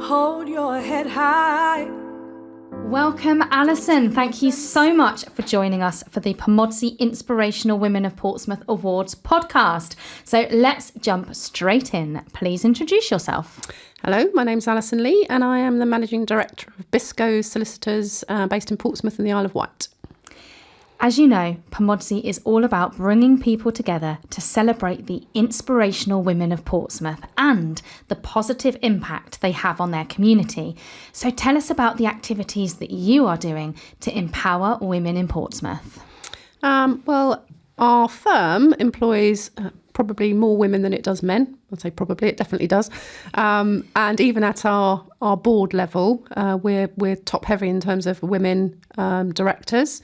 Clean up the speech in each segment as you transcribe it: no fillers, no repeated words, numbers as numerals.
hold your head high. Welcome, Alison. Thank you so much for joining us for the Pomodsy Inspirational Women of Portsmouth Awards podcast. So let's jump straight in. Please introduce yourself. Hello, my name's Alison Lee and I am the Managing Director of Biscoes Solicitors based in Portsmouth and the Isle of Wight. As you know, Pomodsy is all about bringing people together to celebrate the inspirational women of Portsmouth and the positive impact they have on their community. So tell us about the activities that you are doing to empower women in Portsmouth. Well, our firm employs probably more women than it does men. I'd say probably, it definitely does. And even at our board level, we're top heavy in terms of women directors.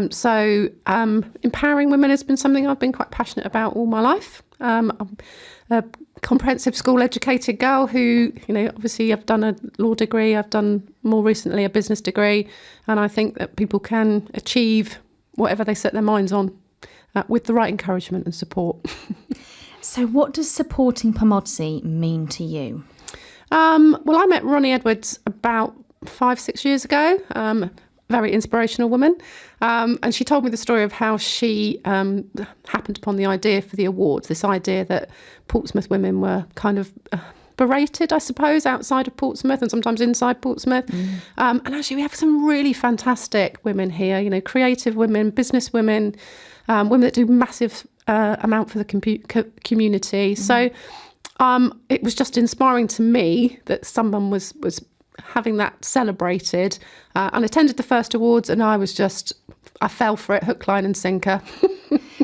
So empowering women has been something I've been quite passionate about all my life. I'm a comprehensive school educated girl who, obviously I've done a law degree, I've done more recently a business degree, and I think that people can achieve whatever they set their minds on with the right encouragement and support. So what does supporting Pomodsy mean to you? Well, I met Ronnie Edwards about 5-6 years ago. Very inspirational woman. And she told me the story of how she happened upon the idea for the awards, this idea that Portsmouth women were kind of berated, I suppose, outside of Portsmouth and sometimes inside Portsmouth. And actually we have some really fantastic women here, creative women, business women, women that do massive amount for the community. So it was just inspiring to me that someone was having that celebrated, and attended the first awards, and I fell for it, hook, line and sinker.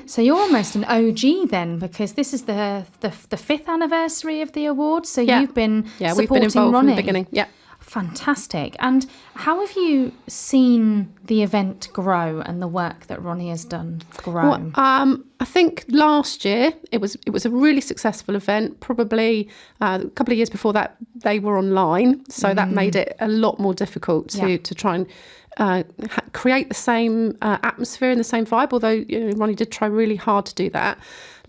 So you're almost an OG then, because this is the 5th anniversary of the awards. So you've been supporting we've been involved Ronnie from the beginning. Yeah. Fantastic. And how have you seen the event grow and the work that Ronnie has done grow? Well, I think last year it was a really successful event. Probably a couple of years before that, they were online, so that made it a lot more difficult to try and create the same atmosphere and the same vibe. Although Ronnie did try really hard to do that.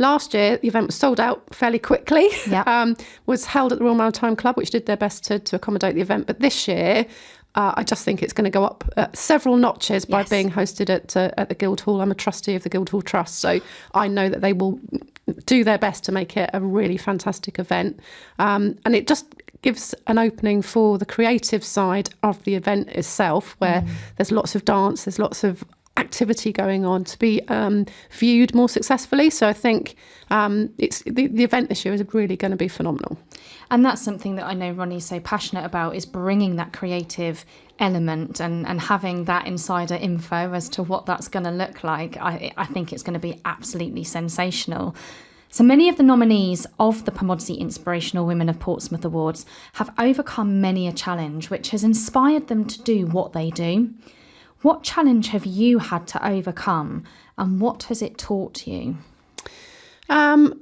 Last year, the event was sold out fairly quickly. Was held at the Royal Maritime Club, which did their best to accommodate the event. But this year, I just think it's going to go up several notches by being hosted at the Guildhall. I'm a trustee of the Guildhall Trust, so I know that they will do their best to make it a really fantastic event. And it just gives an opening for the creative side of the event itself, where there's lots of dance, there's lots of activity going on to be viewed more successfully. So I think it's the event this year is really going to be phenomenal. And that's something that I know Ronnie's so passionate about, is bringing that creative element and having that insider info as to what that's going to look like. I think it's going to be absolutely sensational. So many of the nominees of the Pomodsy Inspirational Women of Portsmouth Awards have overcome many a challenge, which has inspired them to do what they do. What challenge have you had to overcome, and what has it taught you? It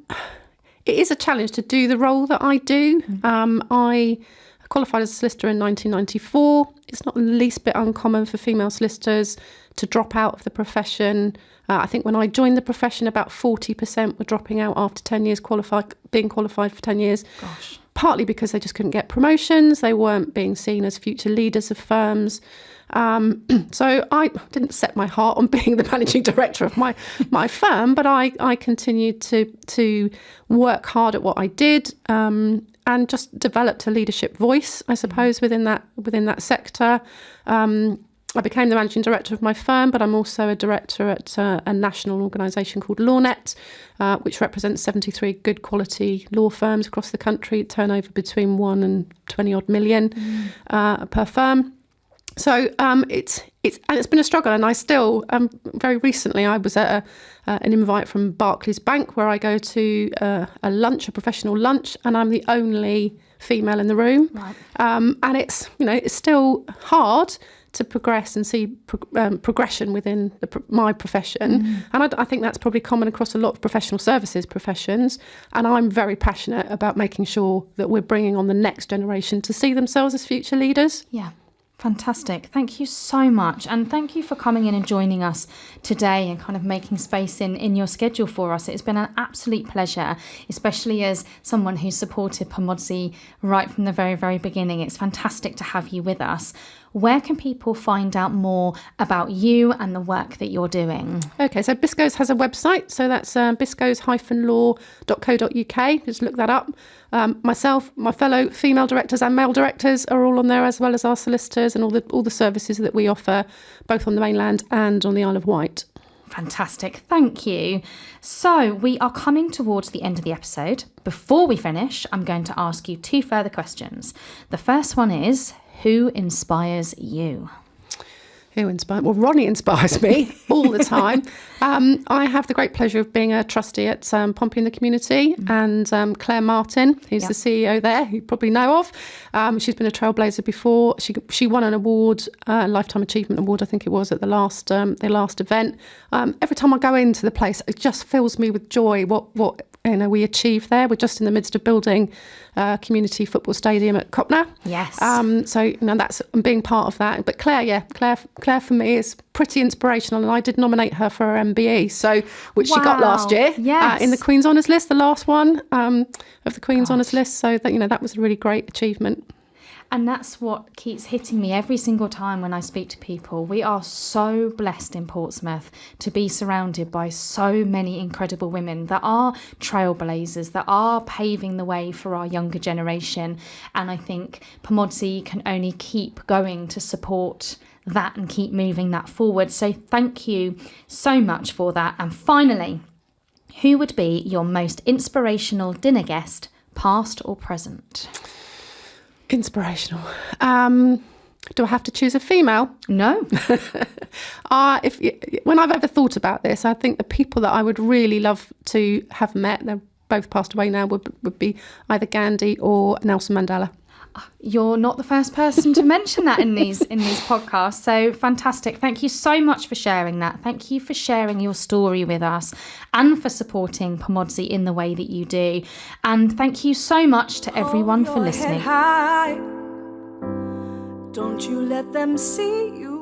is a challenge to do the role that I do. I qualified as a solicitor in 1994. It's not the least bit uncommon for female solicitors to drop out of the profession. I think when I joined the profession, about 40% were dropping out after 10 years being qualified for 10 years. Gosh. Partly because they just couldn't get promotions. They weren't being seen as future leaders of firms. So I didn't set my heart on being the managing director of my firm, but I continued to work hard at what I did, and just developed a leadership voice, I suppose, within that sector. I became the managing director of my firm, but I'm also a director at a national organisation called LawNet, which represents 73 good quality law firms across the country, turnover between 1 and 20 odd million per firm. So it's been a struggle, and I still very recently I was at an invite from Barclays Bank, where I go to a professional lunch, and I'm the only female in the room. Right. And it's still hard to progress and see progression within my profession. And I think that's probably common across a lot of professional services professions. And I'm very passionate about making sure that we're bringing on the next generation to see themselves as future leaders. Yeah. Fantastic. Thank you so much. And thank you for coming in and joining us today and kind of making space in your schedule for us. It's been an absolute pleasure, especially as someone who's supported Pomodsy right from the very, very beginning. It's fantastic to have you with us. Where can people find out more about you and the work that you're doing? Okay, so Biscoes has a website, so that's biscoes-law.co.uk. Just look that up. Myself, my fellow female directors and male directors are all on there, as well as our solicitors and all the services that we offer, both on the mainland and on the Isle of Wight. Fantastic. Thank you. So we are coming towards the end of the episode. Before we finish, I'm going to ask you 2 further questions. The first one is, who inspires you? Who inspires? Well, Ronnie inspires me all the time. I have the great pleasure of being a trustee at Pompey in the Community, and Claire Martin, who's the CEO there, who you probably know of. She's been a trailblazer before. She won an award, Lifetime Achievement Award, I think it was, at the last event. Every time I go into the place, it just fills me with joy. What we achieved there. We're just in the midst of building a community football stadium at Copner. Yes. So that's being part of that. But Claire for me is pretty inspirational, and I did nominate her for her MBE, which she got last year. Yes. In the Queen's Honours List, the last one of the Queen's Honours List. So that was a really great achievement. And that's what keeps hitting me every single time when I speak to people. We are so blessed in Portsmouth to be surrounded by so many incredible women that are trailblazers, that are paving the way for our younger generation. And I think Pomodsy can only keep going to support that and keep moving that forward. So thank you so much for that. And finally, who would be your most inspirational dinner guest, past or present? Inspirational. Do I have to choose a female? No. When I've ever thought about this, I think the people that I would really love to have met, they're both passed away now, would be either Gandhi or Nelson Mandela. You're not the first person to mention that in these podcasts. So fantastic. Thank you so much for sharing that. Thank you for sharing your story with us and for supporting Pomodsy in the way that you do. And thank you so much to everyone for listening. Don't you let them see you